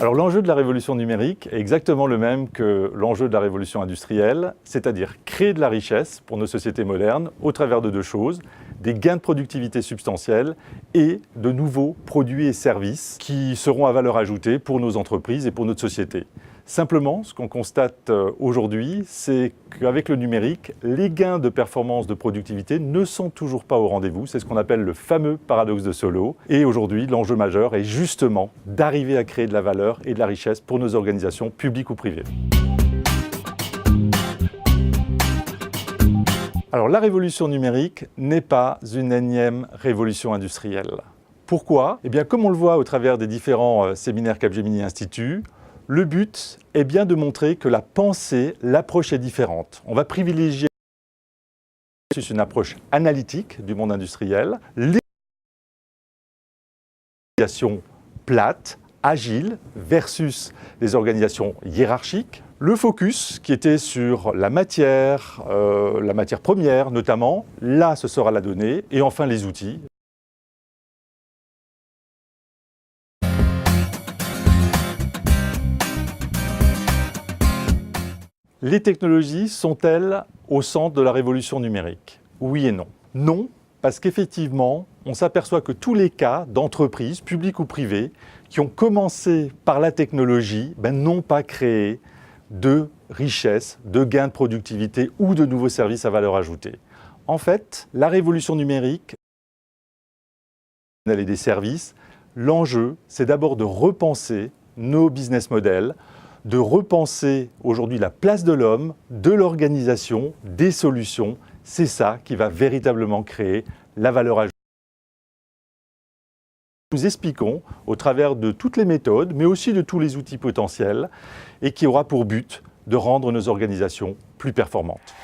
Alors l'enjeu de la révolution numérique est exactement le même que l'enjeu de la révolution industrielle, c'est-à-dire créer de la richesse pour nos sociétés modernes au travers de deux choses, des gains de productivité substantiels et de nouveaux produits et services qui seront à valeur ajoutée pour nos entreprises et pour notre société. Simplement, ce qu'on constate aujourd'hui, c'est qu'avec le numérique, les gains de performance de productivité ne sont toujours pas au rendez-vous. C'est ce qu'on appelle le fameux paradoxe de Solow. Et aujourd'hui, l'enjeu majeur est justement d'arriver à créer de la valeur et de la richesse pour nos organisations publiques ou privées. Alors, la révolution numérique n'est pas une énième révolution industrielle. Pourquoi ? Eh bien, comme on le voit au travers des différents séminaires Capgemini Institut, le but est bien de montrer que la pensée, l'approche est différente. On va privilégier une approche analytique du monde industriel, les organisations plates, agiles, versus les organisations hiérarchiques. Le focus qui était sur la matière première notamment, là ce sera la donnée, et enfin les outils. Les technologies sont-elles au centre de la révolution numérique? Oui et non. Non, parce qu'effectivement, on s'aperçoit que tous les cas d'entreprises, publiques ou privées, qui ont commencé par la technologie, n'ont pas créé de richesse, de gains de productivité ou de nouveaux services à valeur ajoutée. En fait, la révolution numérique et des services, l'enjeu, c'est d'abord de repenser nos business models, de repenser aujourd'hui la place de l'homme, de l'organisation, des solutions. C'est ça qui va véritablement créer la valeur ajoutée. Nous expliquons au travers de toutes les méthodes, mais aussi de tous les outils potentiels, et qui aura pour but de rendre nos organisations plus performantes.